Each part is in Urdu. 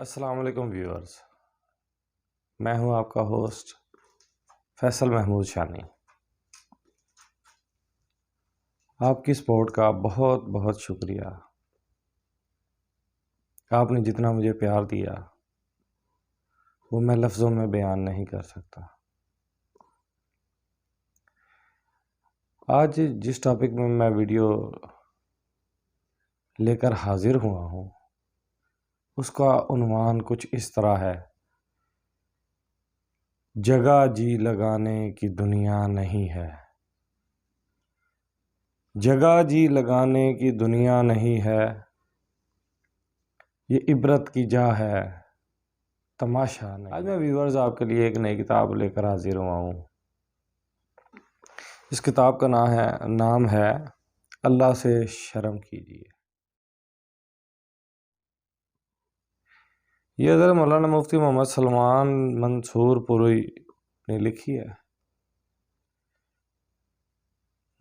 السلام علیکم ویورز، میں ہوں آپ کا ہوسٹ فیصل محمود شانی۔ آپ کی سپورٹ کا بہت بہت شکریہ۔ آپ نے جتنا مجھے پیار دیا وہ میں لفظوں میں بیان نہیں کر سکتا۔ آج جس ٹاپک میں ویڈیو لے کر حاضر ہوا ہوں اس کا عنوان کچھ اس طرح ہے: جگہ جی لگانے کی دنیا نہیں ہے۔ جگہ جی لگانے کی دنیا نہیں ہے، یہ عبرت کی جا ہے، تماشا نہیں۔ آج میں ویورز آپ کے لیے ایک نئی کتاب لے کر حاضر ہوا ہوں۔ اس کتاب کا نام ہے اللہ سے شرم کیجیے۔ یہ حضرت مولانا مفتی محمد سلمان منصور پوری نے لکھی ہے۔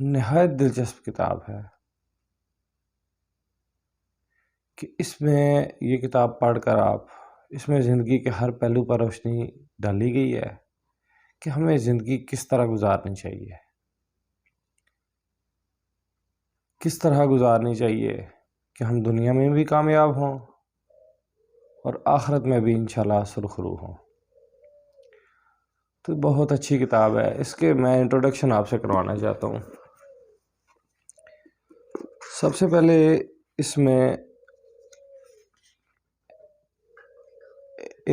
نہایت دلچسپ کتاب ہے کہ اس میں یہ کتاب پڑھ کر اس میں زندگی کے ہر پہلو پر روشنی ڈالی گئی ہے کہ ہمیں زندگی کس طرح گزارنی چاہیے، کس طرح گزارنی چاہیے کہ ہم دنیا میں بھی کامیاب ہوں اور آخرت میں بھی انشاءاللہ سرخرو ہوں۔ تو بہت اچھی کتاب ہے۔ اس کے میں انٹروڈکشن آپ سے کروانا چاہتا ہوں۔ سب سے پہلے اس میں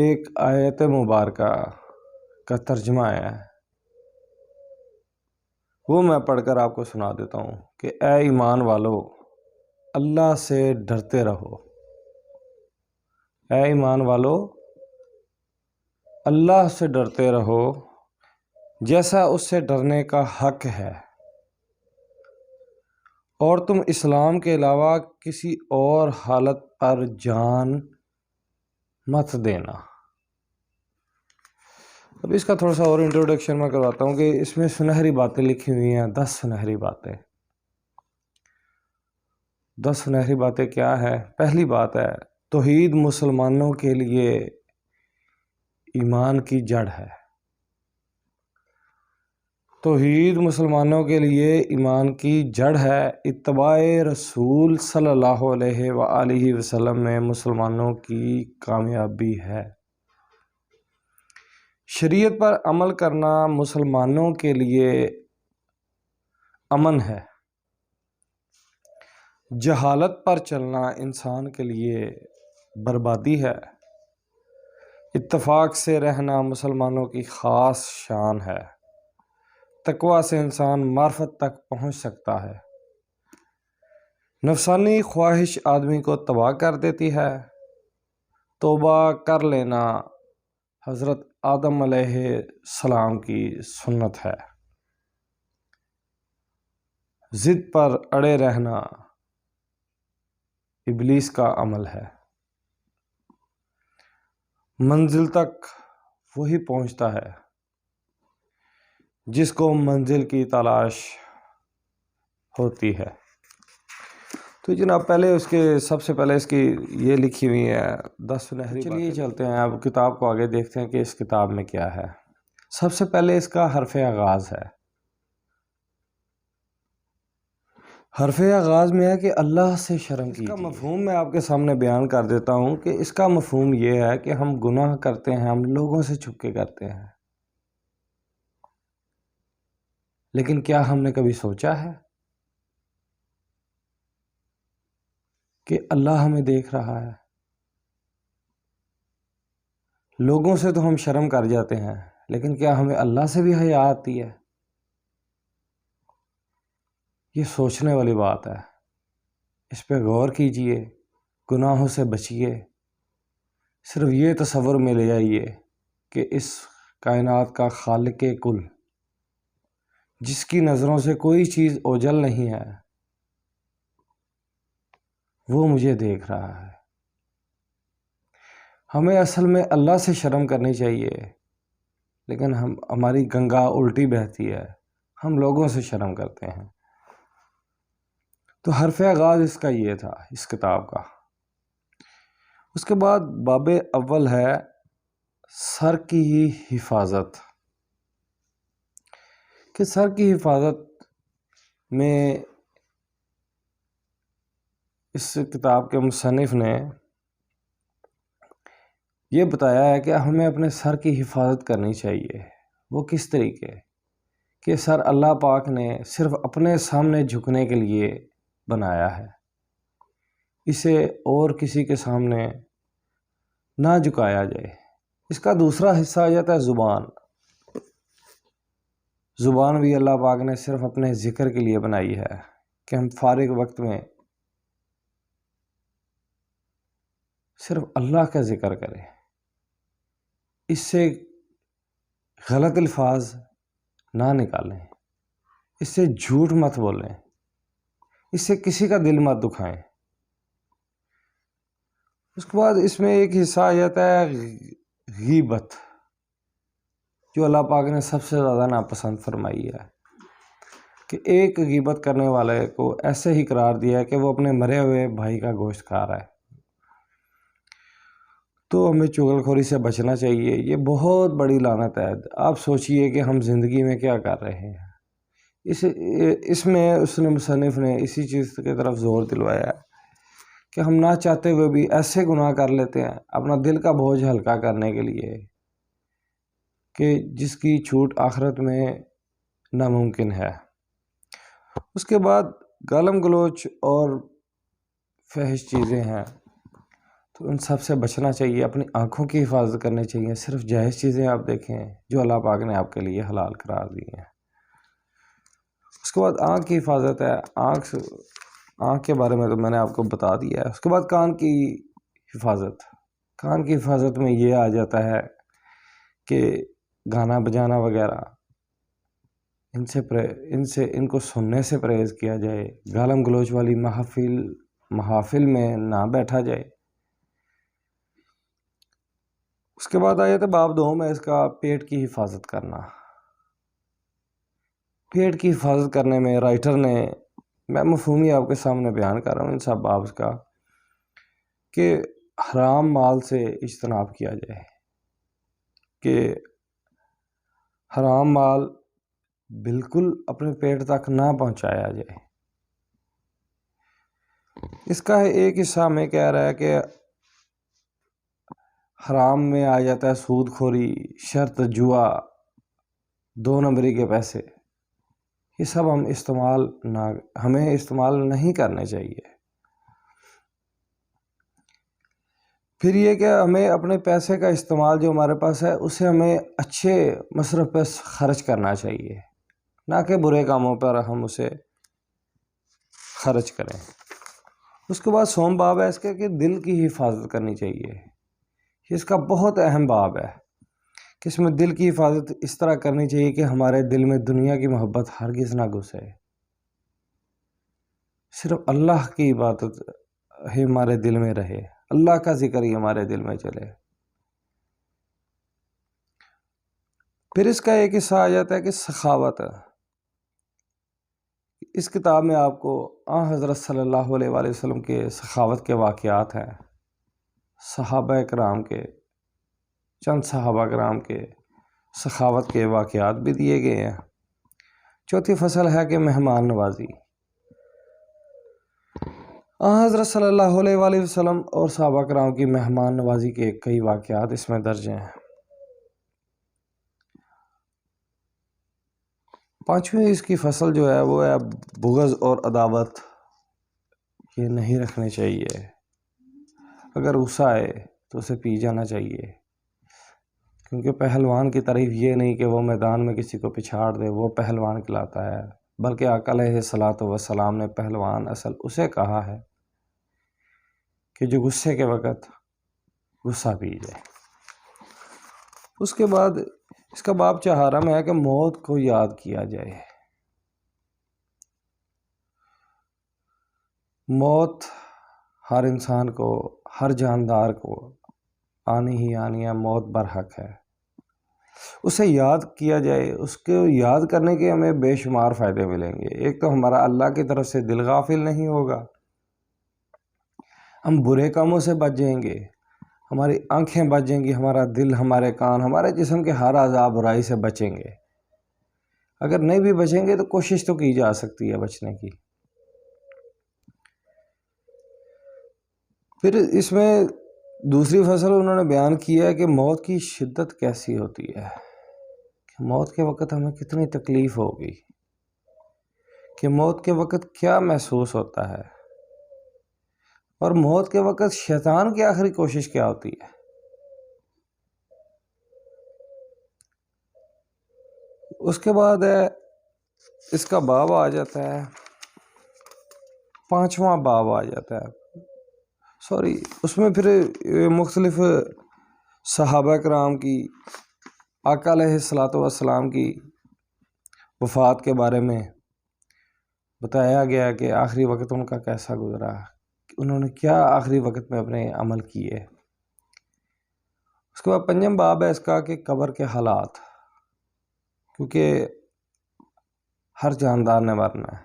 ایک آیت مبارکہ کا ترجمہ ہے، وہ میں پڑھ کر آپ کو سنا دیتا ہوں کہ اے ایمان والو، اللہ سے ڈرتے رہو۔ اے ایمان والو، اللہ سے ڈرتے رہو جیسا اس سے ڈرنے کا حق ہے، اور تم اسلام کے علاوہ کسی اور حالت پر جان مت دینا۔ اب اس کا تھوڑا سا اور انٹروڈکشن میں کرواتا ہوں کہ اس میں سنہری باتیں لکھی ہوئی ہیں، 10 سنہری باتیں۔ 10 سنہری باتیں کیا ہے؟ پہلی بات ہے، توحید مسلمانوں کے لیے ایمان کی جڑ ہے۔ توحید مسلمانوں کے لیے ایمان کی جڑ ہے۔ اتباع رسول صلی اللہ علیہ وآلہ وسلم میں مسلمانوں کی کامیابی ہے۔ شریعت پر عمل کرنا مسلمانوں کے لیے امن ہے۔ جہالت پر چلنا انسان کے لیے بربادی ہے۔ اتفاق سے رہنا مسلمانوں کی خاص شان ہے۔ تقوی سے انسان معرفت تک پہنچ سکتا ہے۔ نفسانی خواہش آدمی کو تباہ کر دیتی ہے۔ توبہ کر لینا حضرت آدم علیہ السلام کی سنت ہے۔ ضد پر اڑے رہنا ابلیس کا عمل ہے۔ منزل تک وہی پہنچتا ہے جس کو منزل کی تلاش ہوتی ہے۔ تو جناب سب سے پہلے اس کی یہ لکھی ہوئی ہے 10 سنہری باتیں۔ چلیے چلتے ہیں اب کتاب کو آگے دیکھتے ہیں کہ اس کتاب میں کیا ہے۔ سب سے پہلے اس کا حرف آغاز ہے۔ حرف آغاز میں ہے کہ اللہ سے شرم کیجیے۔ اس کا مفہوم میں آپ کے سامنے بیان کر دیتا ہوں کہ اس کا مفہوم یہ ہے کہ ہم گناہ کرتے ہیں، ہم لوگوں سے چھپ کے کرتے ہیں، لیکن کیا ہم نے کبھی سوچا ہے کہ اللہ ہمیں دیکھ رہا ہے؟ لوگوں سے تو ہم شرم کر جاتے ہیں، لیکن کیا ہمیں اللہ سے بھی حیا آتی ہے؟ یہ سوچنے والی بات ہے۔ اس پہ غور کیجئے، گناہوں سے بچیے۔ صرف یہ تصور میں لے آئیے کہ اس کائنات کا خالق کل، جس کی نظروں سے کوئی چیز اوجھل نہیں ہے، وہ مجھے دیکھ رہا ہے۔ ہمیں اصل میں اللہ سے شرم کرنی چاہیے، لیکن ہماری گنگا الٹی بہتی ہے، ہم لوگوں سے شرم کرتے ہیں۔ تو حرف آغاز اس کا یہ تھا، اس کتاب کا۔ اس کے بعد باب اول ہے سر کی حفاظت، کہ سر کی حفاظت میں اس کتاب کے مصنف نے یہ بتایا ہے کہ ہمیں اپنے سر کی حفاظت کرنی چاہیے۔ وہ کس طریقے؟ کہ سر اللہ پاک نے صرف اپنے سامنے جھکنے کے لیے بنایا ہے، اسے اور کسی کے سامنے نہ جھکایا جائے۔ اس کا دوسرا حصہ آ جاتا ہے زبان۔ زبان بھی اللہ پاک نے صرف اپنے ذکر کے لیے بنائی ہے، کہ ہم فارغ وقت میں صرف اللہ کا ذکر کریں، اس سے غلط الفاظ نہ نکالیں، اس سے جھوٹ مت بولیں، اس سے کسی کا دل مت دکھائیں۔ اس کے بعد اس میں ایک حصہ آ جاتا ہے غیبت، جو اللہ پاک نے سب سے زیادہ ناپسند فرمائی ہے، کہ ایک غیبت کرنے والے کو ایسے ہی قرار دیا ہے کہ وہ اپنے مرے ہوئے بھائی کا گوشت کھا رہا ہے۔ تو ہمیں چغل خوری سے بچنا چاہیے، یہ بہت بڑی لعنت ہے۔ آپ سوچئے کہ ہم زندگی میں کیا کر رہے ہیں۔ اس میں اس نے مصنف نے اسی چیز کی طرف زور دلوایا ہے کہ ہم نہ چاہتے ہوئے بھی ایسے گناہ کر لیتے ہیں اپنا دل کا بوجھ ہلکا کرنے کے لیے، کہ جس کی چھوٹ آخرت میں ناممکن ہے۔ اس کے بعد گالم گلوچ اور فحش چیزیں ہیں، تو ان سب سے بچنا چاہیے، اپنی آنکھوں کی حفاظت کرنی چاہیے۔ صرف جائز چیزیں آپ دیکھیں جو اللہ پاک نے آپ کے لیے حلال قرار دی ہیں۔ اس کے بعد آنکھ کی حفاظت ہے، آنکھ کے بارے میں تو میں نے آپ کو بتا دیا ہے۔ اس کے بعد کان کی حفاظت، کان کی حفاظت میں یہ آ جاتا ہے کہ گانا بجانا وغیرہ ان کو سننے سے پرہیز کیا جائے، گالم گلوچ والی محافل میں نہ بیٹھا جائے۔ اس کے بعد آیا تھا باب دوم ہے اس کا، پیٹ کی حفاظت کرنا۔ پیٹ کی حفاظت کرنے میں رائٹر نے، میں مفہومی آپ کے سامنے بیان کر رہا ہوں ان سب باب کا، کہ حرام مال سے اجتناب کیا جائے، کہ حرام مال بالکل اپنے پیٹ تک نہ پہنچایا جائے۔ اس کا ایک حصہ ہمیں کہہ رہا ہے کہ حرام میں آ جاتا ہے سود خوری، شرط، جوا، 2 نمبری کے پیسے، یہ سب ہمیں استعمال نہیں کرنے چاہیے۔ پھر یہ کہ ہمیں اپنے پیسے کا استعمال جو ہمارے پاس ہے اسے ہمیں اچھے مصرف پہ خرچ کرنا چاہیے، نہ کہ برے کاموں پر ہم اسے خرچ کریں۔ اس کے بعد سوم باب ہے اس کے، کہ دل کی حفاظت کرنی چاہیے۔ اس کا بہت اہم باب ہے کہ اس میں دل کی حفاظت اس طرح کرنی چاہیے کہ ہمارے دل میں دنیا کی محبت ہرگز نہ گھسے، صرف اللہ کی عبادت ہی ہمارے دل میں رہے، اللہ کا ذکر ہی ہمارے دل میں چلے۔ پھر اس کا ایک حصہ آ جاتا ہے کہ سخاوت۔ اس کتاب میں آپ کو حضرت صلی اللہ علیہ وآلہ وسلم کے سخاوت کے واقعات ہیں، صحابہ کرام کے، چند صحابہ کرام کے سخاوت کے واقعات بھی دیے گئے ہیں۔ چوتھی فصل ہے کہ مہمان نوازی۔ حضرت صلی اللہ علیہ وآلہ وسلم اور صحابہ کرام کی مہمان نوازی کے کئی واقعات اس میں درج ہیں۔ 5ویں اس کی فصل جو ہے وہ ہے بغض اور عداوت، یہ نہیں رکھنے چاہیے۔ اگر غصہ آئے تو اسے پی جانا چاہیے، کیونکہ پہلوان کی تعریف یہ نہیں کہ وہ میدان میں کسی کو پچھاڑ دے، وہ پہلوان کہلاتا ہے، بلکہ آقا علیہ الصلوۃ والسلام نے پہلوان اصل اسے کہا ہے کہ جو غصے کے وقت غصہ پی جائے۔ اس کے بعد اس کا باب 4 میں ہے کہ موت کو یاد کیا جائے۔ موت ہر انسان کو، ہر جاندار کو آنی ہی آنی ہے، موت برحق ہے، اسے یاد کیا جائے۔ اس کو یاد کرنے کے ہمیں بے شمار فائدے ملیں گے۔ ایک تو ہمارا اللہ کی طرف سے دل غافل نہیں ہوگا، ہم برے کاموں سے بچ جائیں گے، ہماری آنکھیں بچیں گی، ہمارا دل، ہمارے کان، ہمارے جسم کے ہر اعضاء برائی سے بچیں گے۔ اگر نہیں بھی بچیں گے تو کوشش تو کی جا سکتی ہے بچنے کی۔ پھر اس میں دوسری فصل انہوں نے بیان کیا ہے کہ موت کی شدت کیسی ہوتی ہے، کہ موت کے وقت ہمیں کتنی تکلیف ہوگی، کہ موت کے وقت کیا محسوس ہوتا ہے، اور موت کے وقت شیطان کی آخری کوشش کیا ہوتی ہے۔ اس کے بعد اس کا باب آ جاتا ہے، 5واں باب آ جاتا ہے، اس میں پھر مختلف صحابہ کرام کی، آقا علیہ الصلاۃ والسلام کی وفات کے بارے میں بتایا گیا کہ آخری وقت ان کا کیسا گزرا، انہوں نے کیا آخری وقت میں اپنے عمل کیے۔ اس کے بعد 5واں باب ہے اس کا کہ قبر کے حالات، کیونکہ ہر جاندار نے مرنا ہے،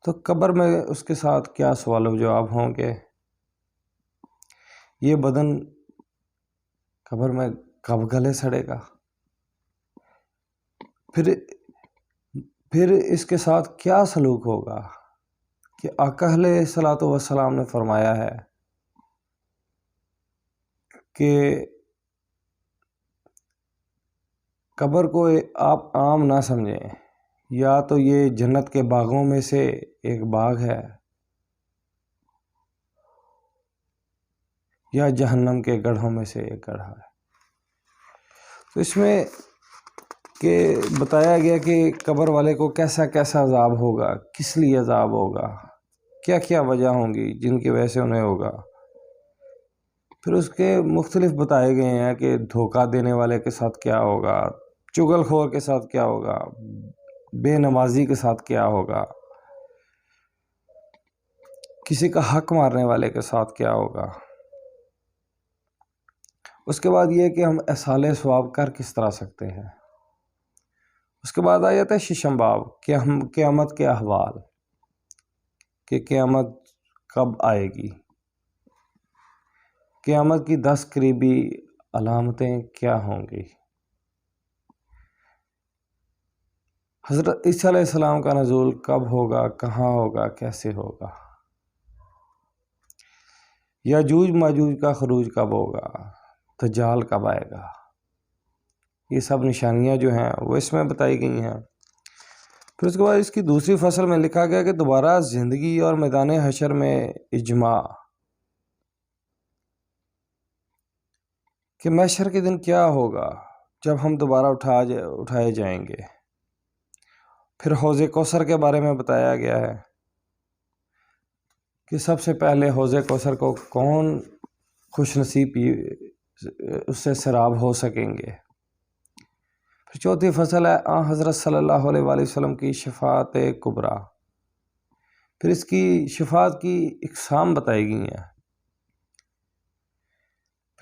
تو قبر میں اس کے ساتھ کیا سوال و جواب ہوں گے، یہ بدن قبر میں کب گلے سڑے گا، پھر اس کے ساتھ کیا سلوک ہوگا، کہ آقا علیہ الصلاۃ والسلام نے فرمایا ہے کہ قبر کو آپ عام نہ سمجھیں، یا تو یہ جنت کے باغوں میں سے ایک باغ ہے، یا جہنم کے گڑھوں میں سے ایک گڑھا ہے۔ تو اس میں کہ بتایا گیا کہ قبر والے کو کیسا کیسا عذاب ہوگا، کس لیے عذاب ہوگا، کیا کیا وجہ ہوں گی جن کی وجہ سے انہیں ہوگا۔ پھر اس کے مختلف بتائے گئے ہیں کہ دھوکہ دینے والے کے ساتھ کیا ہوگا، چغل خور کے ساتھ کیا ہوگا، بے نمازی کے ساتھ کیا ہوگا، کسی کا حق مارنے والے کے ساتھ کیا ہوگا۔ اس کے بعد یہ کہ ہم احصال ثواب کر کس طرح سکتے ہیں۔ اس کے بعد آ جاتا ہے 6واں باب کہ ہم قیامت کے احوال، کہ قیامت کب آئے گی، قیامت کی 10 قریبی علامتیں کیا ہوں گی، حضرت عیسیٰ علیہ السلام کا نزول کب ہوگا، کہاں ہوگا، کیسے ہوگا، یاجوج ماجوج کا خروج کب ہوگا، دجال کب آئے گا، یہ سب نشانیاں جو ہیں وہ اس میں بتائی گئی ہیں۔ پھر اس کے بعد اس کی دوسری فصل میں لکھا گیا کہ دوبارہ زندگی اور میدان حشر میں اجماع، کہ محشر کے دن کیا ہوگا جب ہم دوبارہ اٹھائے جائیں گے۔ پھر حوض کوثر کے بارے میں بتایا گیا ہے کہ سب سے پہلے حوض کوثر کو کون خوش نصیب اس سے سیراب ہو سکیں گے۔ پھر چوتھی فصل ہے آن حضرت صلی اللہ علیہ وآلہ وسلم کی شفاعت کبریٰ، پھر اس کی شفاعت کی اقسام بتائی گئی ہیں۔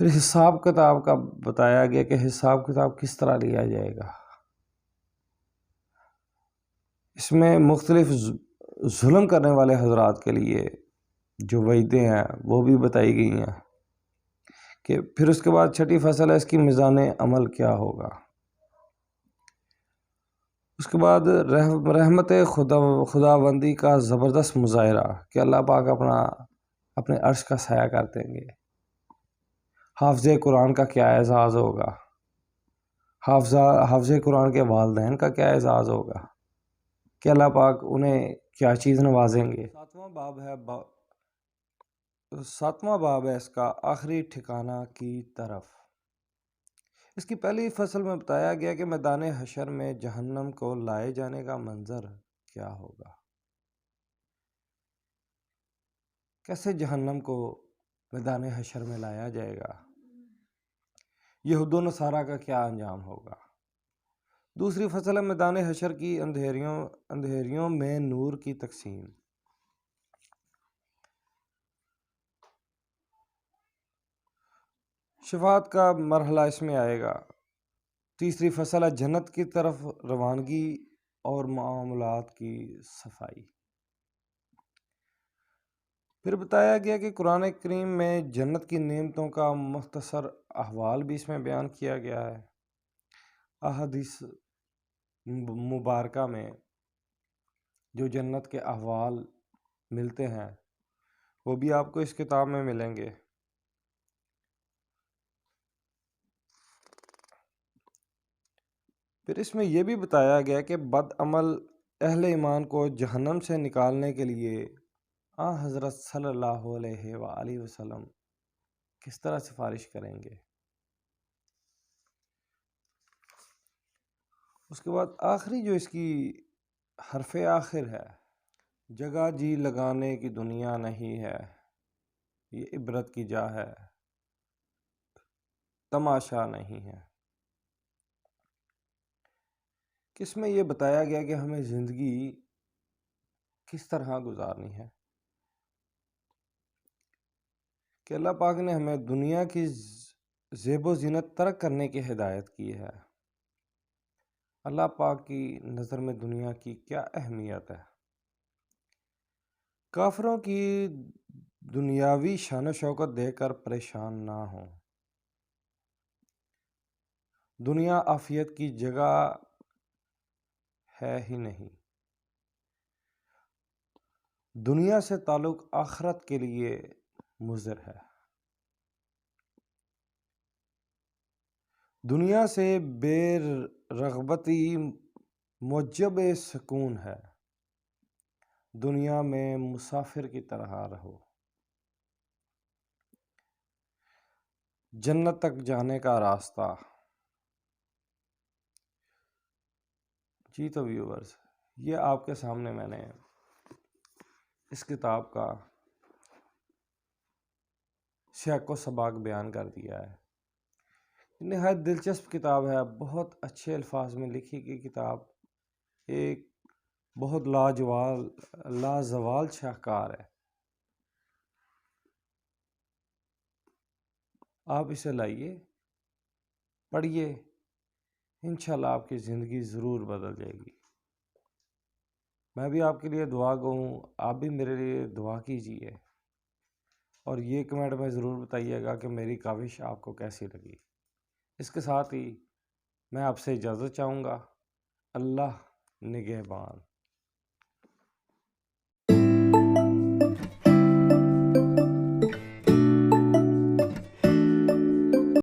پھر حساب کتاب کا بتایا گیا کہ حساب کتاب کس طرح لیا جائے گا۔ اس میں مختلف ظلم کرنے والے حضرات کے لیے جو وعیدیں ہیں وہ بھی بتائی گئی ہیں۔ کہ پھر اس کے بعد 6ٹھی فصل ہے اس کی میزان عمل کیا ہوگا۔ اس کے بعد رحمت خداوندی کا زبردست مظاہرہ، کہ اللہ پاک اپنے عرش کا سایہ کر دیں گے۔ حافظ قرآن کا کیا اعزاز ہوگا، حافظ قرآن کے والدین کا کیا اعزاز ہوگا، کہ اللہ پاک انہیں کیا چیز نوازیں گے۔ 7واں باب ہے اس کا آخری ٹھکانہ کی طرف۔ اس کی پہلی فصل میں بتایا گیا کہ میدان حشر میں جہنم کو لائے جانے کا منظر کیا ہوگا، کیسے جہنم کو میدان حشر میں لایا جائے گا، یہود و نصارہ کا کیا انجام ہوگا۔ دوسری فصل ہے میدان حشر کی اندھیریوں میں نور کی تقسیم۔ شفاعت کا مرحلہ اس میں آئے گا۔ تیسری فصل ہے جنت کی طرف روانگی اور معاملات کی صفائی۔ پھر بتایا گیا کہ قرآن کریم میں جنت کی نعمتوں کا مختصر احوال بھی اس میں بیان کیا گیا ہے۔ احادیث مبارکہ میں جو جنت کے احوال ملتے ہیں وہ بھی آپ کو اس کتاب میں ملیں گے۔ پھر اس میں یہ بھی بتایا گیا کہ بد عمل اہل ایمان کو جہنم سے نکالنے کے لیے حضرت صلی اللہ علیہ وآلہ وسلم کس طرح سفارش کریں گے۔ اس کے بعد آخری جو اس کی حرف آخر ہے، جگہ جی لگانے کی دنیا نہیں ہے، یہ عبرت کی جا ہے، تماشا نہیں ہے۔ کس میں یہ بتایا گیا کہ ہمیں زندگی کس طرح گزارنی ہے، کہ اللہ پاک نے ہمیں دنیا کی زیب و زینت ترک کرنے کی ہدایت کی ہے۔ اللہ پاک کی نظر میں دنیا کی کیا اہمیت ہے۔ کافروں کی دنیاوی شان و شوکت دیکھ کر پریشان نہ ہوں۔ دنیا عافیت کی جگہ ہے ہی نہیں۔ دنیا سے تعلق آخرت کے لیے مضر ہے۔ دنیا سے بے رغبتی موجب سکون ہے۔ دنیا میں مسافر کی طرح رہو۔ جنت تک جانے کا راستہ۔ جی تو ویورز، یہ آپ کے سامنے میں نے اس کتاب کا سیاق و سباق بیان کر دیا ہے۔ نہایت دلچسپ کتاب ہے، بہت اچھے الفاظ میں لکھی گئی کتاب، ایک بہت لازوال شاہکار ہے۔ آپ اسے لائیے، پڑھیے، انشاءاللہ آپ کی زندگی ضرور بدل جائے گی۔ میں بھی آپ کے لیے دعا گو ہوں، آپ بھی میرے لیے دعا کیجیے، اور یہ کمنٹ میں ضرور بتائیے گا کہ میری کاوش آپ کو کیسی لگی۔ اس کے ساتھ ہی میں آپ سے اجازت چاہوں گا۔ اللہ نگہبان۔